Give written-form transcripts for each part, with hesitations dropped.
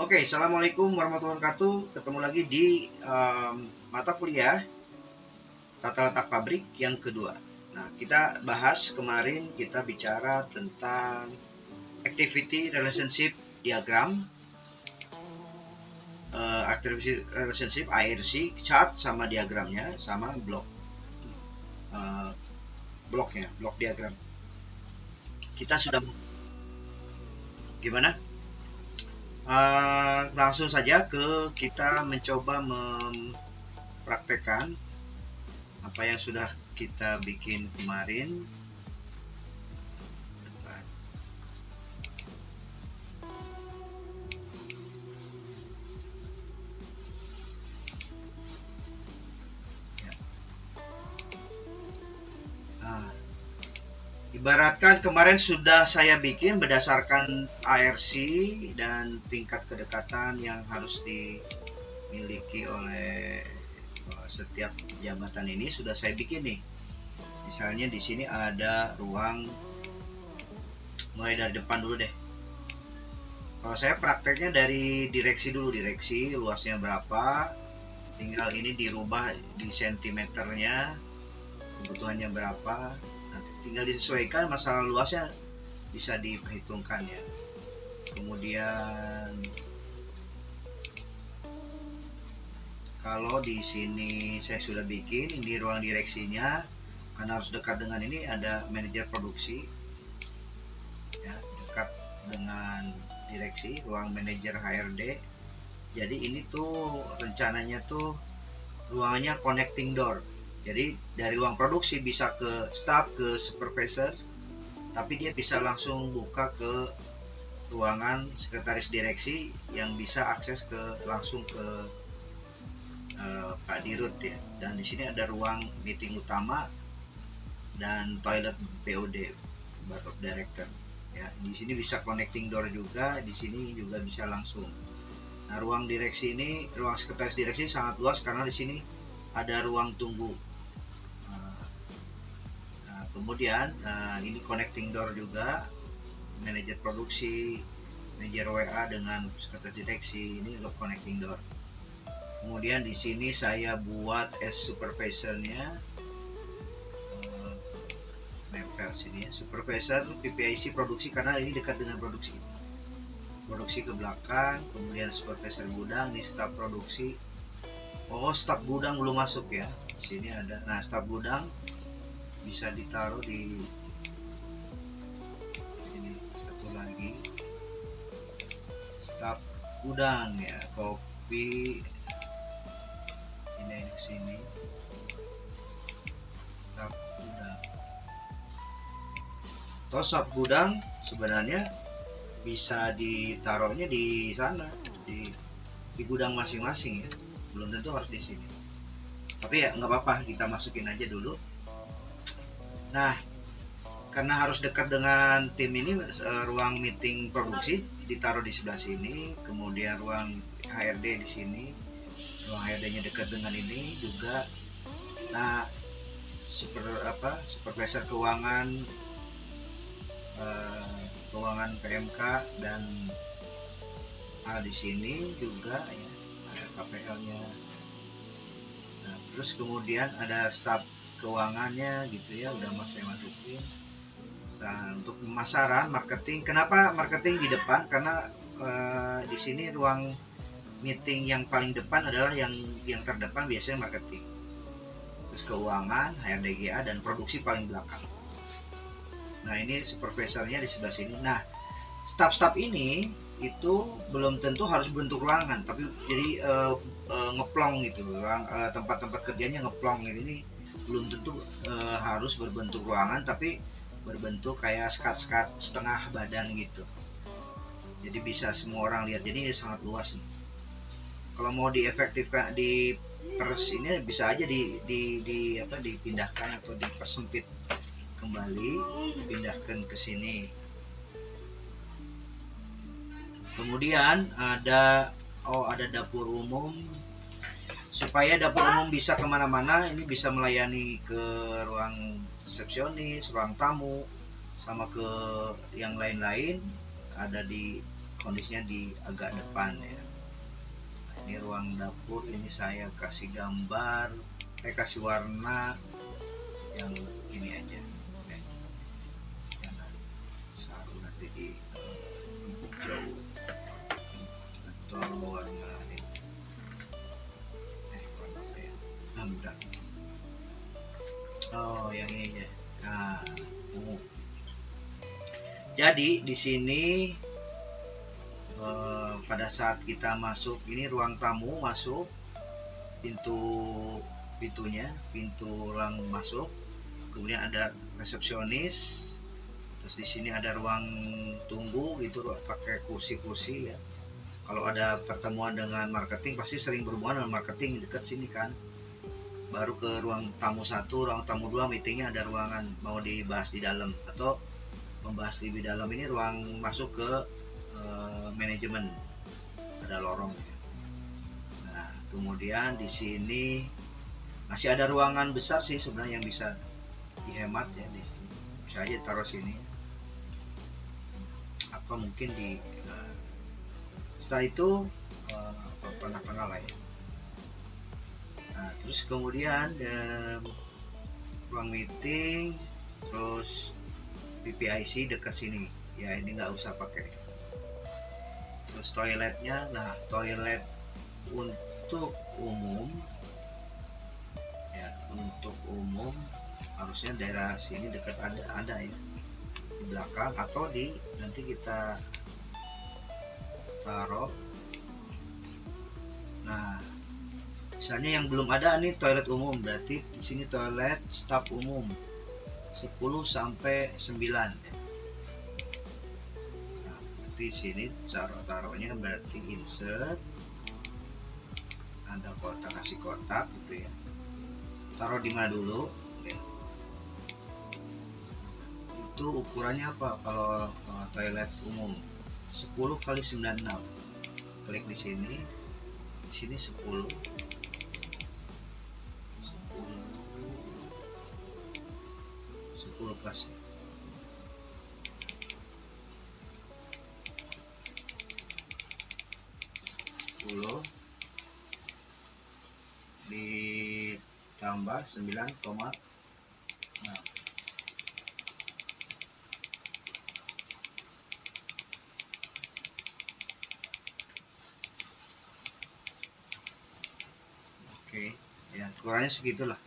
Oke, assalamualaikum warahmatullahi wabarakatuh. Ketemu lagi di mata kuliah tata letak pabrik yang kedua. Nah, kita bahas kemarin kita bicara tentang activity relationship diagram, activity relationship ARC chart sama diagramnya, sama blok diagram. Kita sudah gimana? Langsung saja kita mencoba mempraktekkan apa yang sudah kita bikin kemarin. Ibaratkan kemarin sudah saya bikin berdasarkan ARC dan tingkat kedekatan yang harus dimiliki oleh setiap jabatan ini sudah saya bikin nih. Misalnya di sini ada ruang, mulai dari depan dulu deh. Kalau saya prakteknya dari direksi dulu, direksi luasnya berapa, tinggal ini dirubah di sentimeternya, kebutuhannya berapa. Tinggal disesuaikan, masalah luasnya bisa diperhitungkan ya. Kemudian kalau di sini saya sudah bikin ini ruang direksinya, karena harus dekat dengan ini ada manajer produksi ya, dekat dengan direksi, ruang manajer HRD. Jadi ini tuh rencananya tuh ruangannya connecting door. Jadi dari ruang produksi bisa ke staff, ke supervisor, tapi dia bisa langsung buka ke ruangan sekretaris direksi yang bisa akses langsung ke Pak Dirut ya. Dan di sini ada ruang meeting utama dan toilet BOD, Board of Director. Ya, di sini bisa connecting door juga, di sini juga bisa langsung. Nah, ruang direksi ini, ruang sekretaris direksi sangat luas karena di sini ada ruang tunggu. Kemudian ini connecting door juga, manajer produksi, manajer WA dengan sekretaris direksi, ini loh connecting door. Kemudian di sini saya buat as supervisornya, nempel sini ya, supervisor PPIC produksi karena ini dekat dengan produksi ke belakang. Kemudian supervisor gudang, di staf produksi. Oh, staf gudang belum masuk ya, di sini ada. Nah, staf gudang bisa ditaruh di sini. Satu lagi staf gudang ya, copy ini ke sini, staf gudang. Atau staf gudang sebenarnya bisa ditaruhnya di sana, di gudang masing-masing ya, belum tentu harus di sini, tapi ya nggak apa-apa, kita masukin aja dulu. Nah, karena harus dekat dengan tim ini, ruang meeting produksi ditaruh di sebelah sini, kemudian ruang HRD di sini, ruang HRD-nya dekat dengan ini juga. Nah, supervisor keuangan, PMK dan di sini juga ya, ada KPL-nya. Nah, terus kemudian ada staf keuangannya gitu ya, udah saya masukin. Untuk pemasaran, marketing, kenapa marketing di depan? Karena di sini ruang meeting yang paling depan adalah yang terdepan biasanya marketing, terus keuangan, HRDGA, dan produksi paling belakang. Nah, ini supervisornya di sebelah sini. Nah, staf-staf ini itu belum tentu harus bentuk ruangan, tapi jadi ngeplong gitu, tempat-tempat kerjanya ngeplong gitu. Ini belum tentu harus berbentuk ruangan, tapi berbentuk kayak skat-skat setengah badan gitu. Jadi bisa semua orang lihat. Jadi ini sangat luas nih. Kalau mau diefektifkan di pers ini bisa aja dipindahkan atau dipersempit kembali, dipindahkan ke sini. Kemudian ada dapur umum. Supaya dapur umum bisa kemana-mana, ini bisa melayani ke ruang resepsionis, ruang tamu, sama ke yang lain-lain. Ada di kondisinya di agak depan ya. Nah, ini ruang dapur, ini saya kasih gambar, saya kasih warna yang ini aja. Jangan saru nanti di hijau atau warna ini. Warna apa ya? Bentar. Oh, yang ini ya. Nah, ungu. Jadi di sini pada saat kita masuk, ini ruang tamu masuk, pintu ruang masuk, kemudian ada resepsionis, terus di sini ada ruang tunggu gitu, pakai kursi-kursi ya. Kalau ada pertemuan dengan marketing pasti sering berhubungan dengan marketing, dekat sini kan. Baru ke ruang tamu 1, ruang tamu 2 meetingnya ada ruangan mau dibahas di dalam atau membahas lebih dalam. Ini ruang masuk ke manajemen, ada lorong. Nah, kemudian di sini masih ada ruangan besar sih sebenarnya yang bisa dihemat ya di sini. Bisa aja taruh sini. Atau mungkin di setelah itu tengah-tengah lah ya. Nah, terus kemudian ruang meeting, terus PPIC dekat sini. Ya ini nggak usah pakai. Terus toiletnya, nah toilet untuk umum ya, untuk umum harusnya daerah sini dekat ada ya, di belakang atau di nanti kita taruh. Nah, misalnya yang belum ada nih toilet umum, berarti di sini toilet staf umum 10 sampai 9 ya. Nah, berarti sini taruhnya berarti insert, ada kotak, kasih kotak gitu ya. Taruh di mana dulu ya. Itu ukurannya apa kalau toilet umum? 10 kali 96. Klik di sini 10 pas ya. Ditambah 9,6. Oke ya, ukurannya segitulah.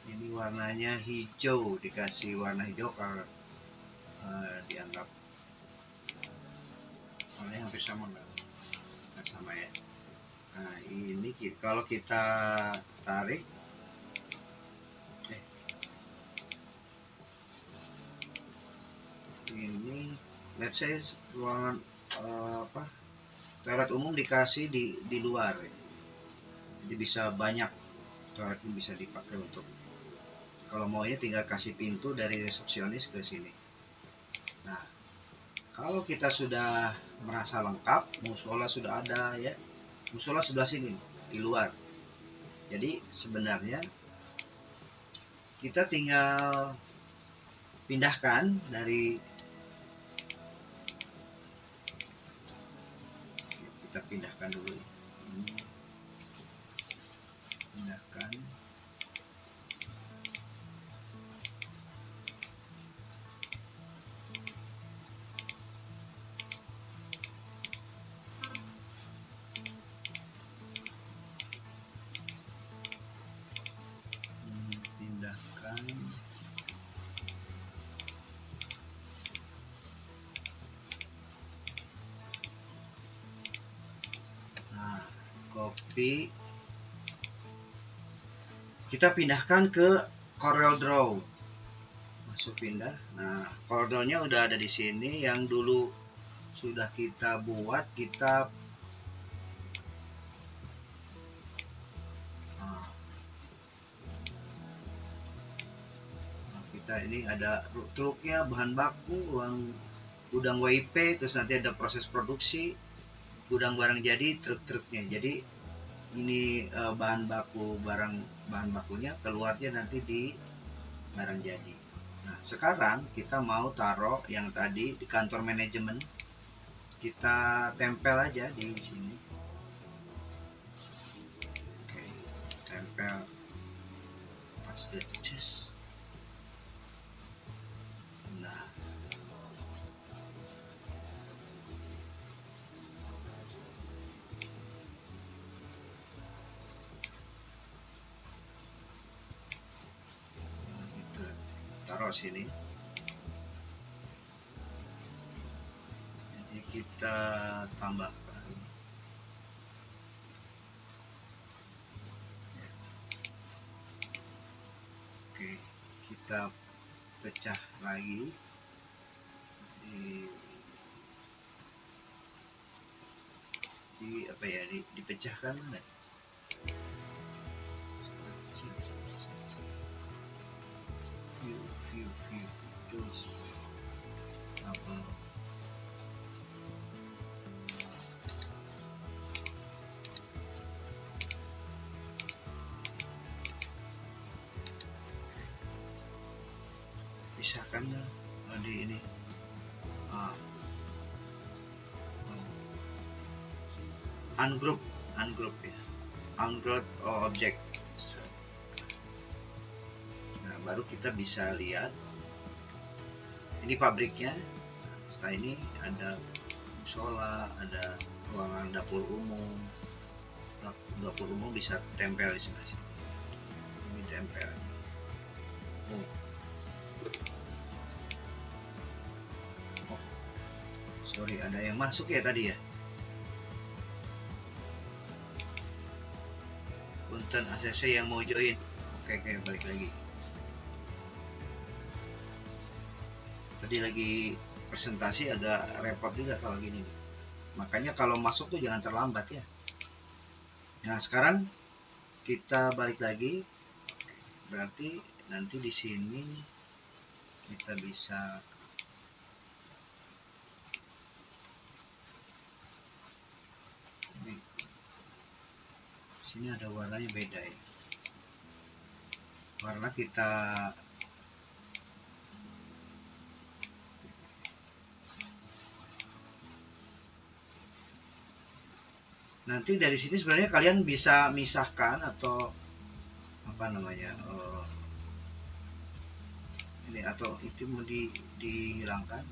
Ini warnanya hijau, dikasih warna hijau karena dianggap warnanya hampir sama, nggak sama ya. Nah ini kalau kita tarik ini, let's say ruangan toilet umum dikasih di luar ya. Jadi bisa banyak toilet ini bisa dipakai untuk, kalau mau ini tinggal kasih pintu dari resepsionis ke sini. Nah, kalau kita sudah merasa lengkap, musola sudah ada ya, musola sebelah sini di luar. Jadi sebenarnya kita tinggal pindahkan dari, kita pindahkan dulu ya. Pindahkan. Pindahkan. Nah, copy. Kita pindahkan ke Corel Draw. langsung pindah. Nah, kordonnya udah ada di sini. Yang dulu sudah kita buat, kita ini ada truknya, bahan baku, ruang gudang WIP, terus nanti ada proses produksi, gudang barang jadi, truk-truknya. Jadi ini bahan bakunya keluarnya nanti di barang jadi. Nah, sekarang kita mau taruh yang tadi di kantor manajemen, kita tempel aja di sini. Oke, tempel, paste cus. Nah, itu taruh sini. Jadi kita tambahkan. Oke, kita pecah lagi di apa ya, dipecahkan mana? View terus apa? Pisahkan di ini. Ungroup ya, ungroup object. Nah, baru kita bisa lihat ini pabriknya. Nah, setelah ini ada musola, ada ruangan dapur umum. Dapur umum bisa tempel di sebelah sini. Ini tempel. Sorry, ada yang masuk ya tadi ya. Punten ACC yang mau join. Oke, balik lagi. Tadi lagi presentasi agak repot juga kalau gini nih. Makanya kalau masuk tuh jangan terlambat ya. Nah, sekarang kita balik lagi. Berarti nanti di sini kita bisa sini ada warnanya beda ya. Warna kita nanti dari sini sebenarnya kalian bisa misahkan atau apa namanya ini, atau itu mau dihilangkan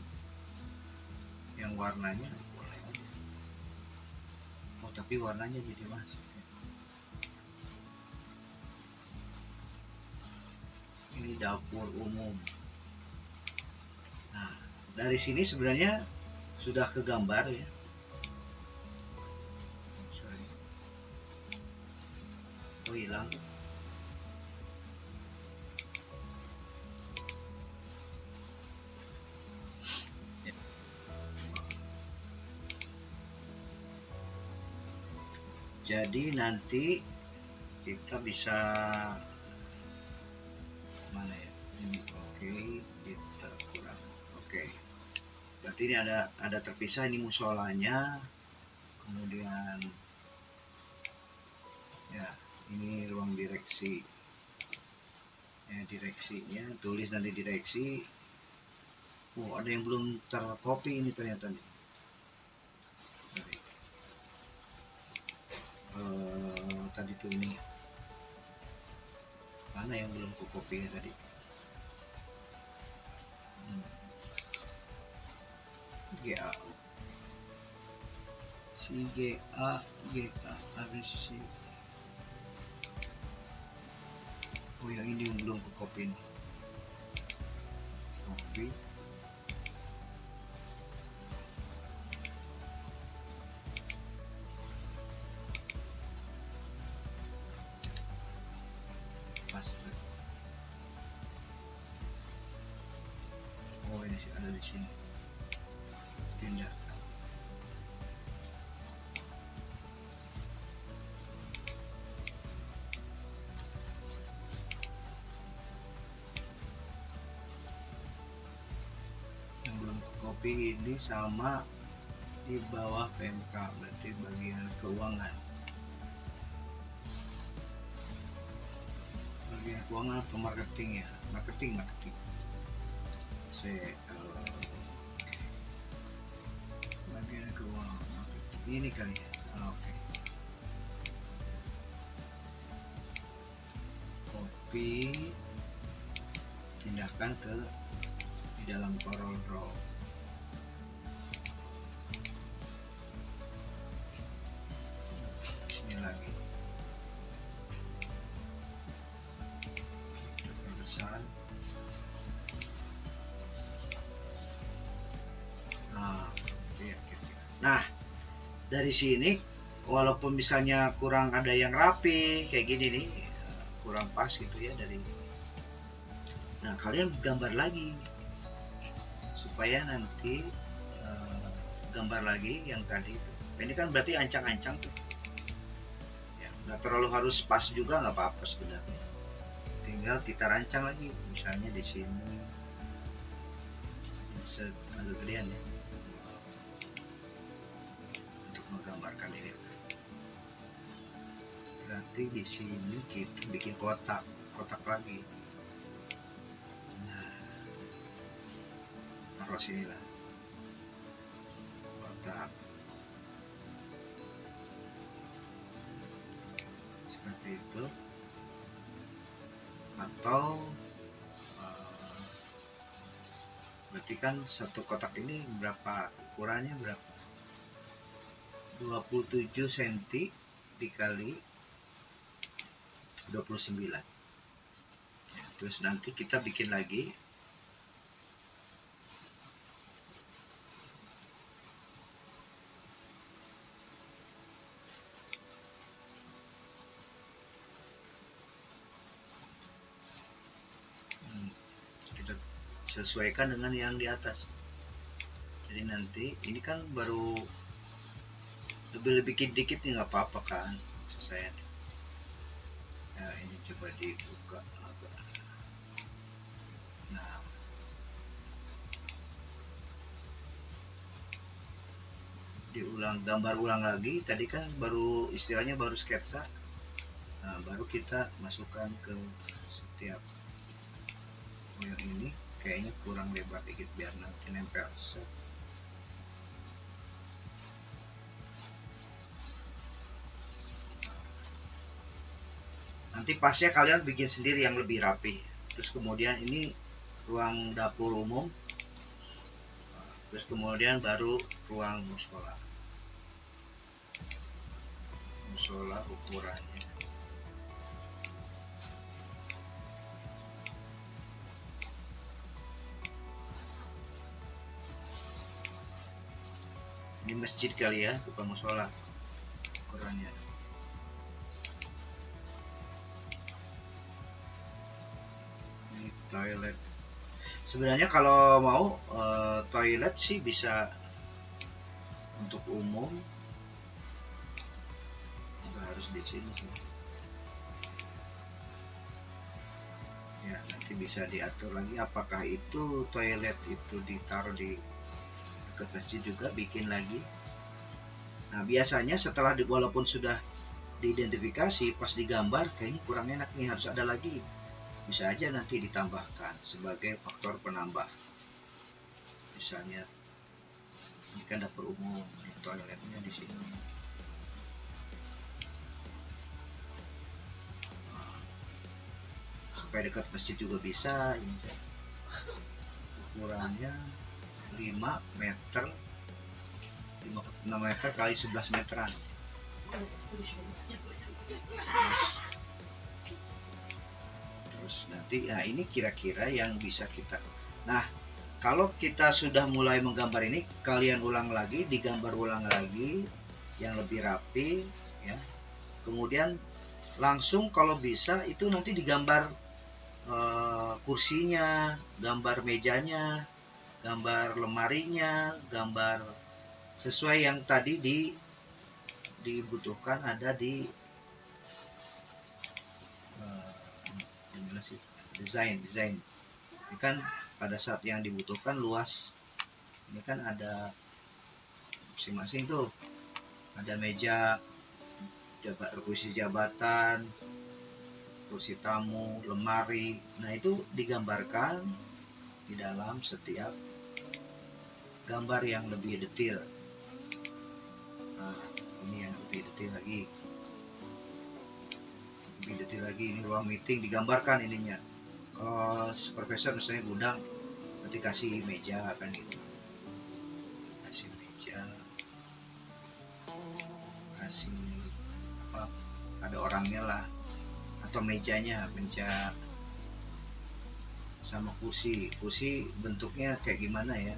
yang warnanya boleh aja. Oh, tapi warnanya jadi masuk ya. Ini dapur umum. Nah, dari sini sebenarnya sudah kegambar ya. Oh, hilang. Jadi nanti kita bisa mana ya ini. Oke, kita kurang. Oke, berarti ini ada terpisah. Ini musolanya, kemudian ya ini ruang direksi ya, direksinya tulis nanti direksi. Oh, ada yang belum tercopy ini ternyata nih. Tadi tuh ini mana yang belum ku copy ya tadi. GA si GA harus si. Oh, yang ini yang belum ku copy nih. Copy. Paste. ini sih ada di sini, pindahkan. Yang belum ke copy ini sama di bawah PMK, berarti bagian keuangan. Bagian keuangan atau marketing ya, marketing. Bagian keuangan marketing ini kali ya. Oke. Copy, pindahkan ke di dalam CorelDRAW. Sini lagi. Besar. Nah, dari sini walaupun misalnya kurang ada yang rapi kayak gini nih, kurang pas gitu ya dari. Nah, kalian gambar lagi supaya nanti gambar lagi yang tadi. Ini kan berarti ancang-ancang tuh. Ya, nggak terlalu harus pas juga, nggak apa-apa sebenarnya. Tinggal kita rancang lagi, misalnya di sini insert agak gedean ya. Menggambarkan ini, berarti di sini kita bikin kotak lagi. Nah, taruh sini lah kotak seperti itu, atau berarti kan satu kotak ini berapa, ukurannya berapa, 27 cm dikali 29 ya, terus nanti kita bikin lagi kita sesuaikan dengan yang di atas. Jadi nanti ini kan baru lebih dikit nih, nggak apa-apa kan saya. Nah, ini coba dibuka agak. Nah, gambar ulang lagi. Tadi kan baru istilahnya baru sketsa. Nah, baru kita masukkan ke setiap yang ini. Kayaknya kurang lebar dikit biar nanti nempel set. Nanti pasnya kalian bikin sendiri yang lebih rapi. Terus kemudian ini ruang dapur umum, terus kemudian baru ruang musola ukurannya. Ini masjid kali ya, bukan musola ukurannya. Toilet. Sebenarnya kalau mau toilet sih bisa untuk umum, nggak harus di sini sih. Ya, nanti bisa diatur lagi apakah itu toilet itu ditaruh di dekat masjid juga, bikin lagi. Nah, biasanya setelah walaupun sudah diidentifikasi, pas digambar kayaknya kurang enak nih, harus ada lagi. Bisa aja nanti ditambahkan sebagai faktor penambah. Misalnya ini kan dapur umum, ini toiletnya di sini. Nah, supaya dekat masjid juga bisa. Ini ukurannya 5 meter 6 meter kali 11 meteran. Terus nanti, nah ini kira-kira yang bisa kita. Nah, kalau kita sudah mulai menggambar ini, kalian ulang lagi, digambar ulang lagi yang lebih rapi ya. Kemudian langsung kalau bisa itu nanti digambar kursinya, gambar mejanya, gambar lemarinya, gambar sesuai yang tadi dibutuhkan ada di desain. Ini kan pada saat yang dibutuhkan luas, ini kan ada masing-masing tuh, ada meja, kursi jabatan, kursi tamu, lemari. Nah itu digambarkan di dalam setiap gambar yang lebih detail. Nah ini yang lebih detail lagi, ini ruang meeting digambarkan ininya. Kalau supervisor misalnya gudang, nanti kasih meja kan gitu, kasih meja, kasih apa, ada orangnya lah, atau meja sama kursi bentuknya kayak gimana ya.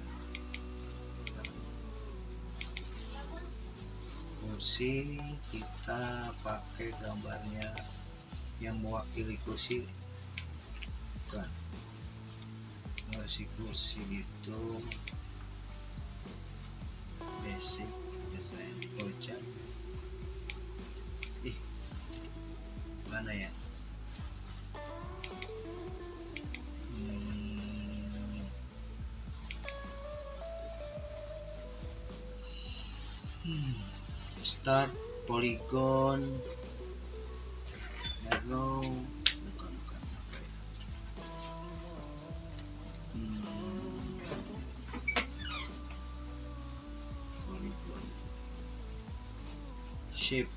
Kursi kita pakai gambarnya yang mewakili kursi, bukan kursi itu basic design project. Mana ya? Start polygon arrow, bukan apa ya, polygon shape,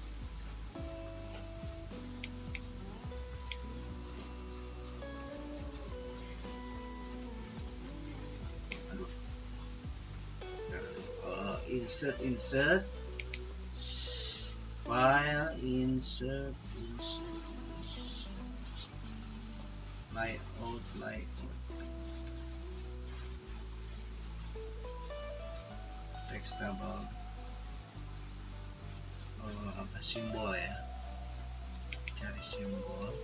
insert file, insert layout, text table, apa simbol ya, cari simbol,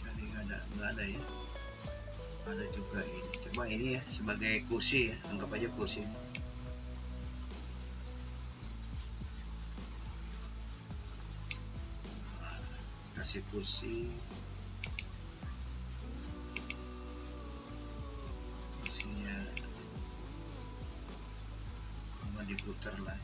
cari nggak ada ya, ada juga ini, coba ini ya sebagai kursi ya, anggap aja kursi ini. Kasih kursinya cuma diputar lah,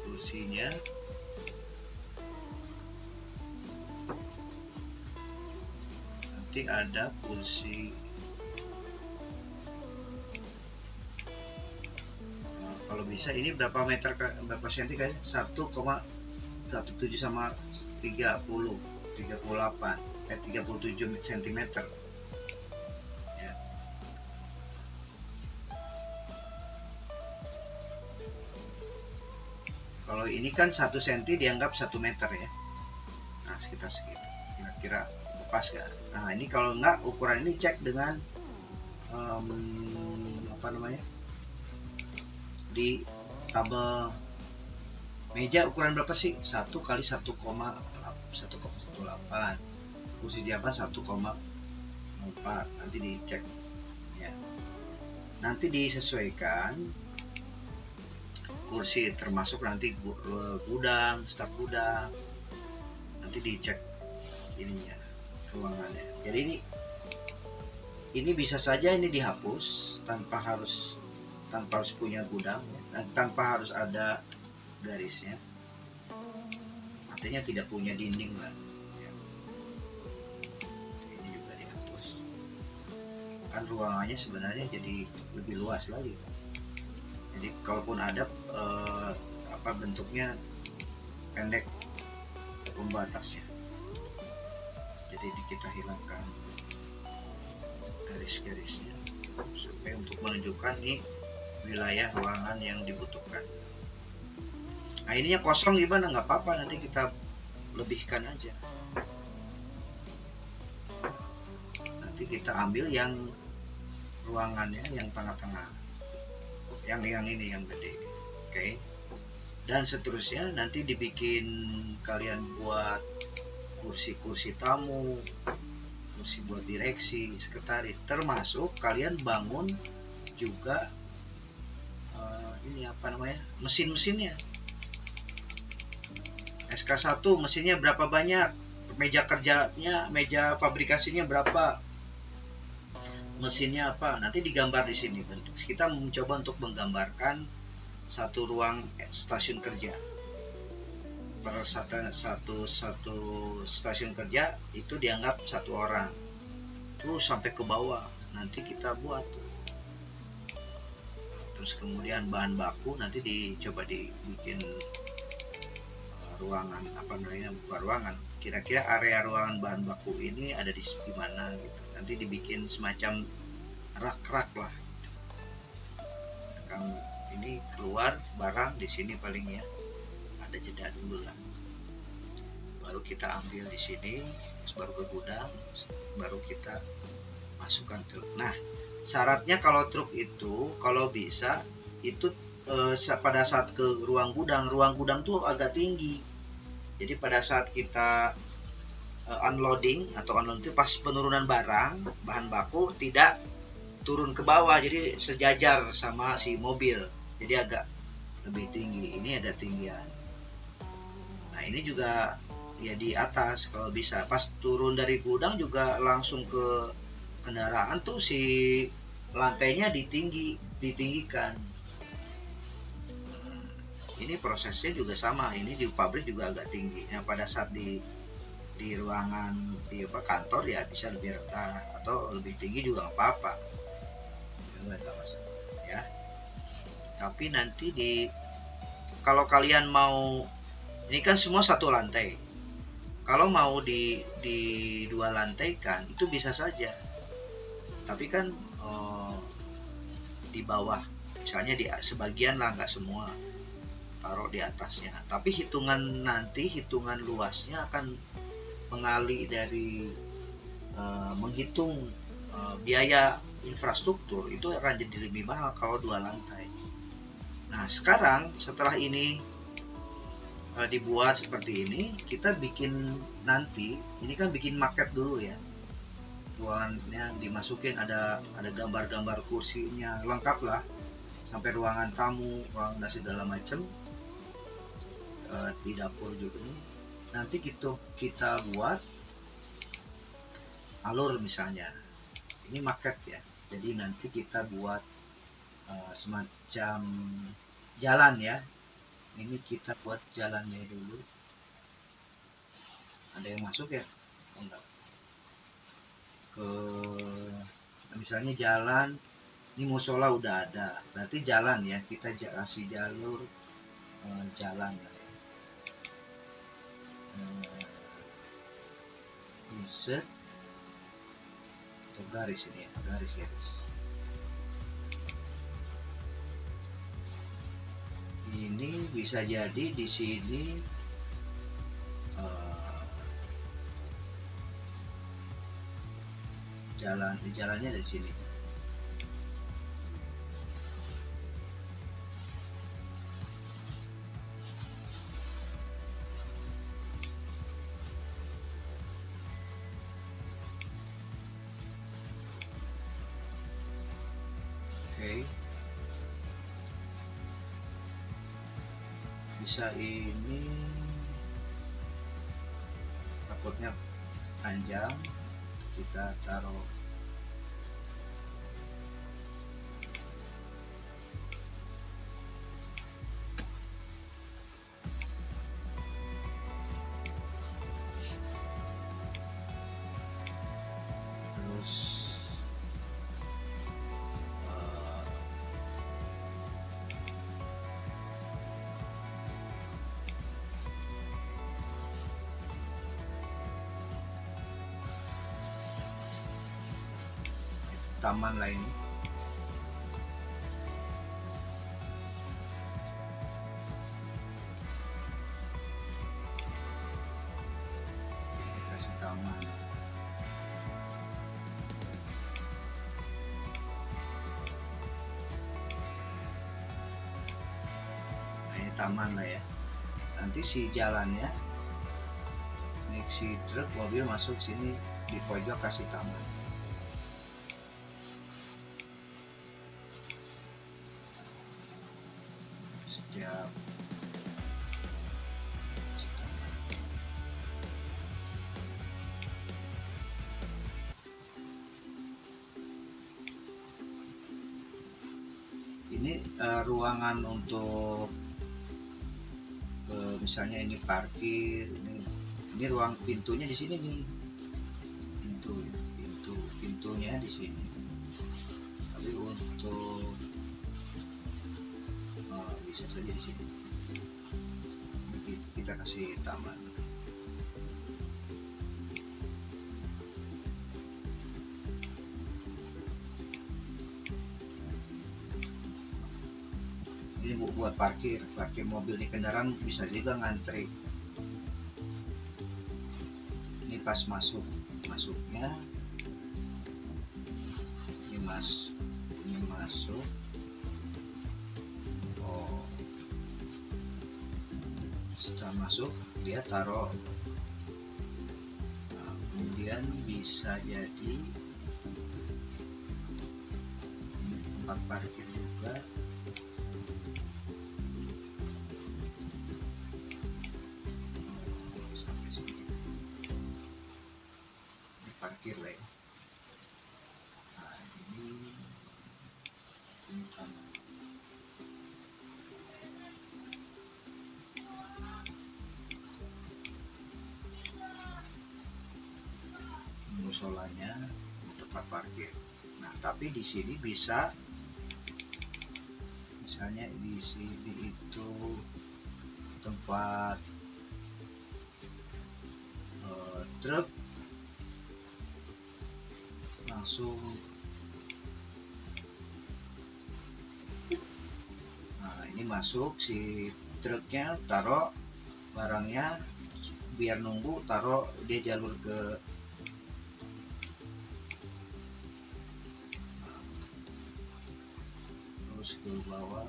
kursinya nanti ada kursi. Kalau bisa ini berapa meter, berapa senti kayak 1,17 sama 37 cm ya. Kalau ini kan 1 cm dianggap 1 meter ya. Nah sekitar segitu kira-kira pas gak? Nah ini kalau enggak, ukuran ini cek dengan apa namanya, di tabel meja ukuran berapa sih, 1 kali 1,18, kursi jabat 1,4, nanti dicek ya, nanti disesuaikan kursi termasuk nanti gudang, staf gudang, nanti dicek ininya, ruangannya. Jadi ini bisa saja ini dihapus tanpa harus punya gudang ya, tanpa harus ada garisnya, artinya tidak punya dinding lah ya. Ini juga dihapus, kan ruangannya sebenarnya jadi lebih luas lagi kan. Jadi kalaupun ada bentuknya pendek pembatasnya, jadi kita hilangkan garis-garisnya supaya untuk menunjukkan nih wilayah ruangan yang dibutuhkan. Nah ininya kosong gimana, nggak apa-apa, nanti kita lebihkan aja nanti kita ambil yang ruangannya yang tengah-tengah, yang ini yang gede. Oke. Dan seterusnya nanti dibikin, kalian buat kursi-kursi tamu, kursi buat direksi, sekretaris, termasuk kalian bangun juga ini apa namanya, mesin-mesinnya. SK1 mesinnya berapa banyak, meja kerjanya, meja fabrikasinya berapa, mesinnya apa, nanti digambar di sini. Bentuk kita mencoba untuk menggambarkan satu ruang stasiun kerja. Per satu stasiun kerja itu dianggap satu orang, terus sampai ke bawah nanti kita buat. Terus kemudian bahan baku nanti dicoba dibikin ruangan, apa namanya, bukan ruangan, kira-kira area ruangan bahan baku ini ada di mana gitu. Nanti dibikin semacam rak-rak lah. Kang ini keluar barang di sini paling ya, ada jeda dulu lah. Baru kita ambil di sini, baru ke gudang, baru kita masukkan truk. Nah, syaratnya kalau truk itu kalau bisa itu pada saat ke ruang gudang tuh agak tinggi. Jadi pada saat kita unloading atau unload itu pas penurunan barang, bahan baku tidak turun ke bawah, jadi sejajar sama si mobil, jadi agak lebih tinggi. Ini agak tinggian. Nah ini juga ya di atas kalau bisa, pas turun dari gudang juga langsung ke kendaraan tuh si lantainya ditinggikan. Nah, ini prosesnya juga sama, ini di pabrik juga agak tinggi. Nah pada saat di ruangan di kantor ya bisa lebih rendah atau lebih tinggi juga nggak apa-apa, nggak masalah ya. Tapi nanti kalau kalian mau, ini kan semua satu lantai, kalau mau di dua lantai kan itu bisa saja, tapi kan di bawah misalnya di sebagian lah, nggak semua, taruh di atasnya. Tapi hitungan luasnya akan mengalih dari menghitung biaya infrastruktur, itu akan jadi lebih mahal kalau dua lantai. Nah sekarang setelah ini dibuat seperti ini, kita bikin nanti, ini kan bikin maket dulu ya, ruangannya dimasukin, ada gambar-gambar kursinya lengkap lah, sampai ruangan tamu, ruangan dan segala macam, di dapur juga. Nanti kita buat alur misalnya, ini maket ya, jadi nanti kita buat semacam jalan ya. Ini kita buat jalannya dulu. Ada yang masuk ya? Enggak. Misalnya jalan, ini musola udah ada, berarti jalan ya, kita kasih jalur jalan ya. Insert atau garis ini ya, garis. Ini bisa jadi di sini jalannya dari sini. Oke. Bisa ini takutnya panjang, kita taruh terus taman lah ini. Kasih taman. taman lah ya. Nanti si jalannya naik si truk mobil masuk sini di pojok kasih taman. Setiap ini ruangan untuk misalnya ini parkir, ini ruang pintunya di sini nih, pintunya di sini. Tapi untuk bisa saja di sini kita kasih taman. Ini buat parkir mobil di kendaraan, bisa juga ngantri. Ini pas masuknya ini masuk. Oh, setelah masuk dia taruh. Nah, kemudian bisa jadi ini tempat parkir juga. Parkir lah ya. Nah, ini taman. Musolanya tempat parkir. Nah, tapi di sini bisa, misalnya di sini itu tempat truk langsung. Nah, ini masuk si truknya, taruh barangnya, biar nunggu, taruh dia jalur ke terus ke bawah.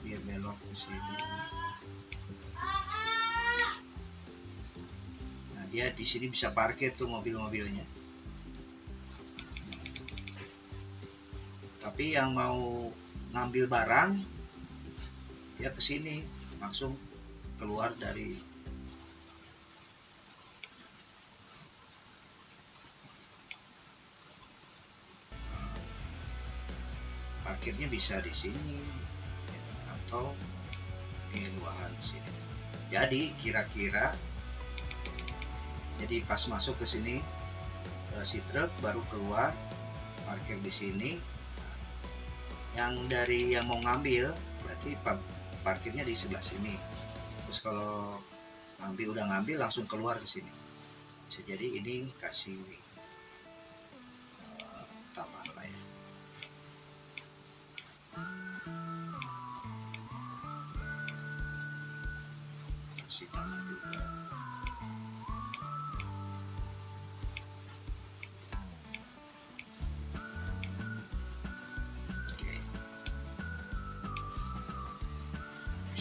Biar belok ke sini. Dia di sini bisa parkir tuh mobil-mobilnya. Tapi yang mau ngambil barang dia ke sini langsung keluar dari parkirnya, bisa di sini atau di luar sini. Jadi kira-kira pas masuk ke sini si truk baru keluar parkir di sini. Yang dari yang mau ngambil berarti parkirnya di sebelah sini. Terus kalau udah ngambil langsung keluar ke sini. Bisa jadi ini kasih taman lah ya. Kasih taman juga.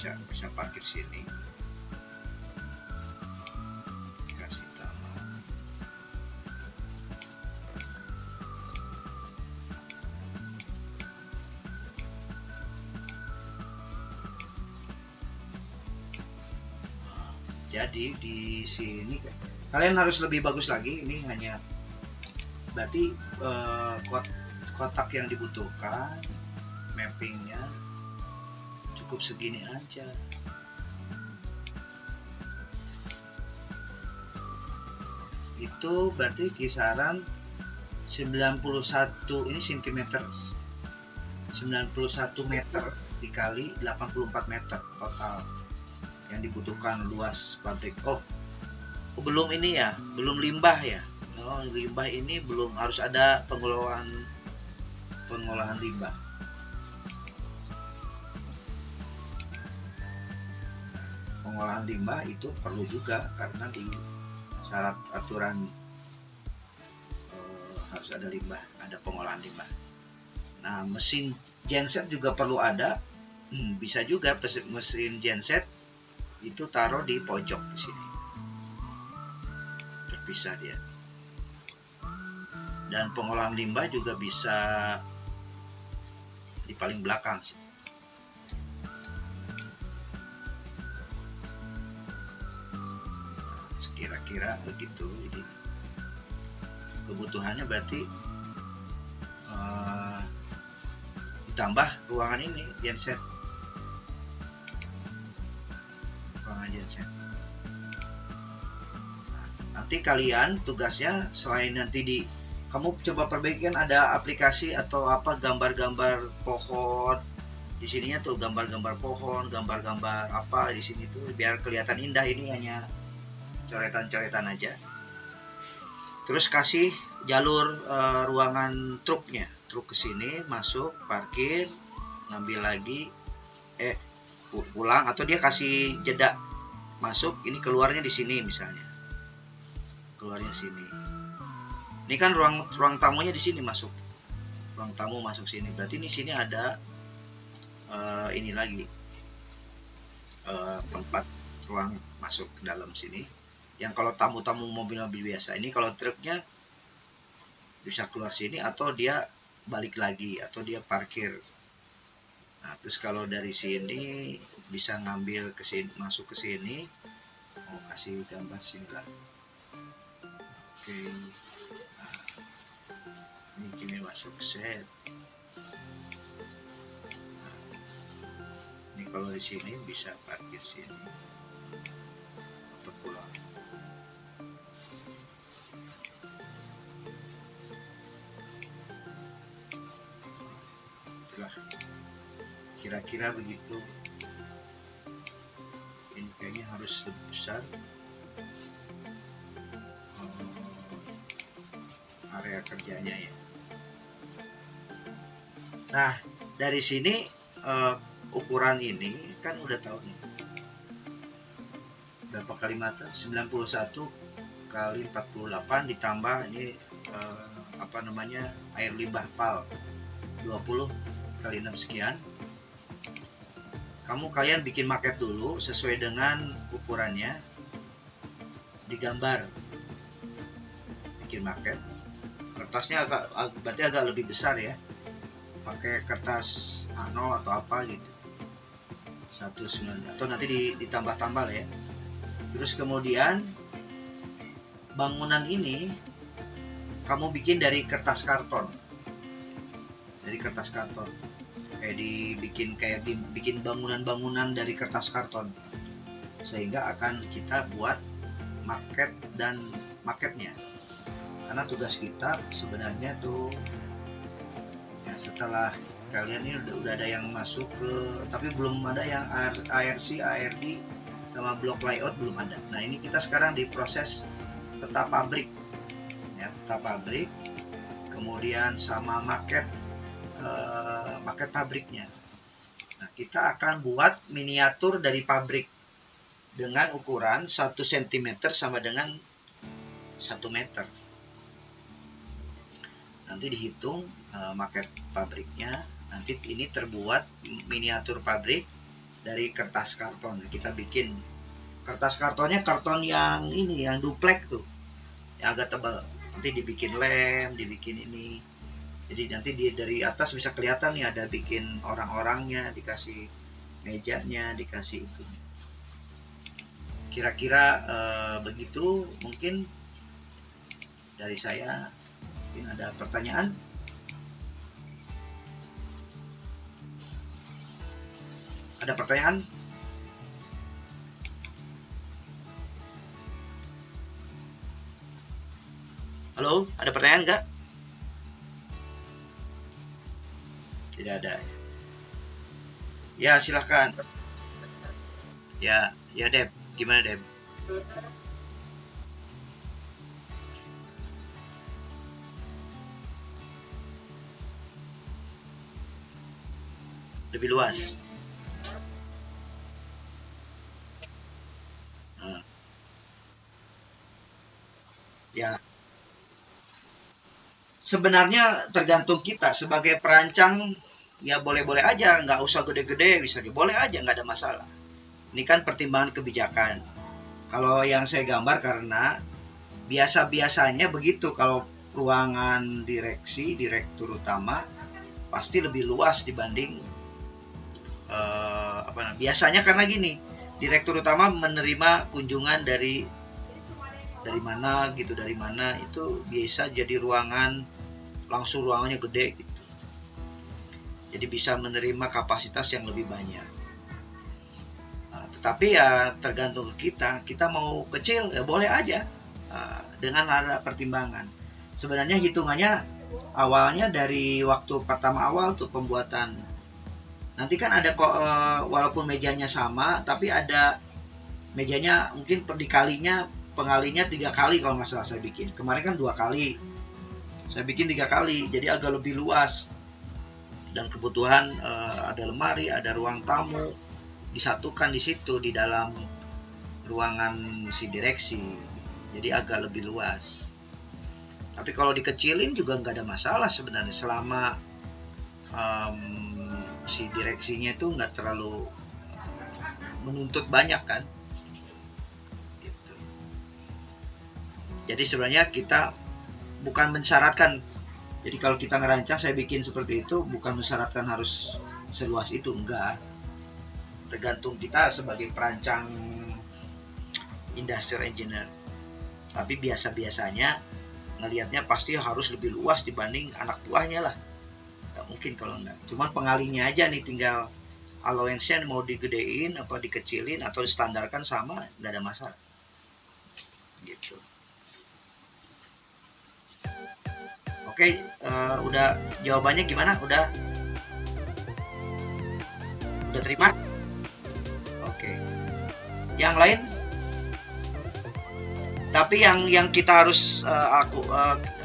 Bisa parkir sini, kasih taman. Jadi di sini kalian harus lebih bagus lagi. Ini hanya berarti kotak yang dibutuhkan, mappingnya cukup segini aja. Itu berarti kisaran 91 ini cm, 91 meter dikali 84 meter total yang dibutuhkan luas pabrik. Oh belum ini ya, belum limbah ya. Oh, limbah ini belum, harus ada pengolahan limbah. Pengolahan limbah itu perlu juga karena di syarat aturan harus ada limbah, ada pengolahan limbah. Nah, mesin genset juga perlu ada. Bisa juga mesin genset itu taruh di pojok di sini, terpisah dia. Dan pengolahan limbah juga bisa di paling belakang sih. Kira-kira begitu. Jadi kebutuhannya berarti ditambah ruangan ini genset, ruangan genset. Nanti kalian tugasnya selain nanti kamu coba perbaikin, ada aplikasi atau apa gambar-gambar pohon di sininya tuh, gambar-gambar pohon, gambar-gambar apa di sini tuh biar kelihatan indah. Ini hanya coretan-coretan aja. Terus kasih jalur ruangan truknya, truk ke sini masuk, parkir, ngambil lagi, pulang, atau dia kasih jeda masuk, ini keluarnya di sini misalnya, keluarnya sini. Ini kan ruang tamunya di sini masuk, ruang tamu masuk sini. Berarti di sini ada ini lagi tempat ruang masuk ke dalam sini. Yang kalau tamu-tamu mobil-mobil biasa, ini kalau truknya bisa keluar sini atau dia balik lagi atau dia parkir. Nah, terus kalau dari sini bisa ngambil ke sini, masuk ke sini. Mau kasih gambar sini lah. Oke. Nah, ini masuk set. Nah, ini kalau di sini bisa parkir sini atau pulang. Itulah kira-kira begitu. Ini kayaknya harus lebih besar area kerjanya ya. Nah, dari sini ukuran ini kan udah tahu nih berapa kali meter, 91 kali 48 ditambah ini apa namanya, air limbah PAL 20 kali 6 sekian. Kalian bikin maket dulu sesuai dengan ukurannya, digambar, bikin maket. Kertasnya berarti agak lebih besar ya, pakai kertas A0 atau apa gitu, 19 atau nanti ditambah-tambah ya. Terus kemudian bangunan ini kamu bikin dari kertas karton, kayak bikin bangunan-bangunan dari kertas karton, sehingga akan kita buat maket dan maketnya. Karena tugas kita sebenarnya tuh ya, setelah kalian ini udah ada yang masuk ke, tapi belum ada yang ARC, ARD sama blok layout belum ada. Nah, ini kita sekarang di proses peta pabrik ya, peta pabrik, kemudian sama maket pabriknya. Nah, kita akan buat miniatur dari pabrik dengan ukuran 1 cm sama dengan 1 meter. Nanti dihitung maket pabriknya. Nanti ini terbuat miniatur pabrik dari kertas karton. Kita bikin kertas kartonnya karton yang ini, yang duplek tuh, yang agak tebal. Nanti dibikin lem, dibikin ini. Jadi nanti dari atas bisa kelihatan nih, ada bikin orang-orangnya, dikasih mejanya, dikasih itu. Kira-kira begitu mungkin dari saya. Mungkin ada pertanyaan? Ada pertanyaan? Halo, ada pertanyaan nggak? Tidak ada. Ya, silahkan. Ya, Deb. Gimana, Deb? Lebih luas. Ya, sebenarnya tergantung kita sebagai perancang, ya boleh-boleh aja, nggak usah gede-gede, bisa boleh aja, nggak ada masalah. Ini kan pertimbangan kebijakan. Kalau yang saya gambar karena biasa-biasanya begitu, kalau ruangan direksi, direktur utama pasti lebih luas dibanding biasanya, karena gini, direktur utama menerima kunjungan dari mana gitu, dari mana itu biasa jadi ruangan, langsung ruangannya gede gitu. Jadi bisa menerima kapasitas yang lebih banyak. Tetapi ya tergantung ke kita mau kecil ya boleh aja, dengan ada pertimbangan. Sebenarnya hitungannya awalnya dari waktu pertama awal tuh pembuatan. Nanti kan ada kok, walaupun mejanya sama, tapi ada mejanya mungkin pengalinya 3 kali kalau nggak salah saya bikin. Kemarin kan 2 kali, saya bikin 3 kali, jadi agak lebih luas. Dan kebutuhan ada lemari, ada ruang tamu, disatukan di situ di dalam ruangan si direksi, jadi agak lebih luas. Tapi kalau dikecilin juga nggak ada masalah sebenarnya, selama si direksinya itu nggak terlalu menuntut banyak kan gitu. Jadi sebenarnya kita bukan mensyaratkan, jadi kalau kita ngerancang saya bikin seperti itu bukan mensyaratkan harus seluas itu, enggak. Tergantung kita sebagai perancang industrial engineer. Tapi biasa-biasanya ngelihatnya pasti harus lebih luas dibanding anak buahnya lah. Gak mungkin kalau enggak. Cuman pengalinya aja nih, tinggal allowance-nya mau digedein apa dikecilin atau distandarkan sama, nggak ada masalah. Gitu. Oke, udah jawabannya gimana? Udah terima? Oke. Yang lain? Tapi yang kita harus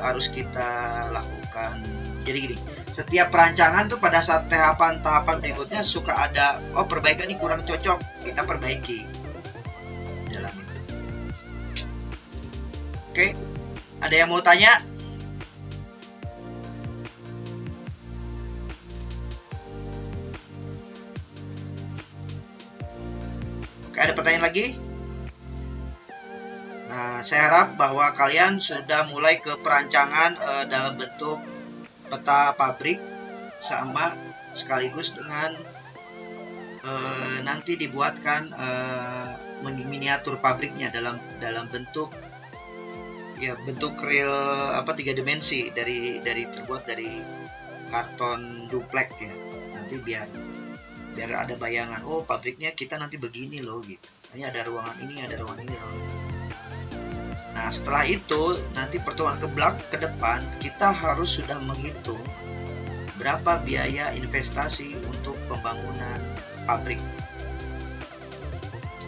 harus kita lakukan. Jadi gini, setiap perancangan tuh pada saat tahapan berikutnya suka ada perbaikan ini kurang cocok, kita perbaiki dalam itu. Oke, ada yang mau tanya? Oke, ada pertanyaan lagi? Nah, saya harap bahwa kalian sudah mulai ke perancangan dalam bentuk peta pabrik, sama sekaligus dengan nanti dibuatkan miniatur pabriknya dalam bentuk real 3 dimensi dari terbuat dari karton duplek ya. Nanti biar ada bayangan, pabriknya kita nanti begini loh gitu. Ini ada ruangan ini, ada ruangan ini loh. Nah, setelah itu nanti pertemuan ke depan kita harus sudah menghitung berapa biaya investasi untuk pembangunan pabrik.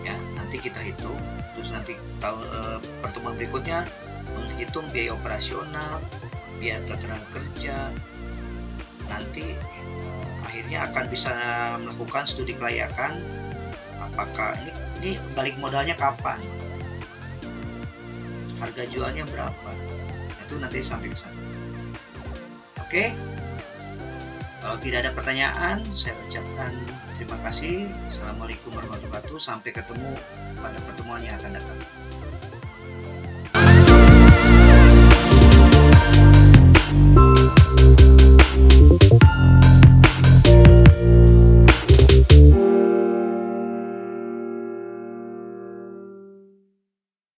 Ya, nanti kita hitung, terus nanti pertemuan berikutnya menghitung biaya operasional, biaya tenaga kerja. Nanti akhirnya akan bisa melakukan studi kelayakan, apakah ini balik modalnya kapan, harga jualnya berapa, itu nanti sampai ke sana. Oke, kalau tidak ada pertanyaan, saya ucapkan terima kasih. Assalamualaikum warahmatullahi wabarakatuh. Sampai ketemu pada pertemuan yang akan datang.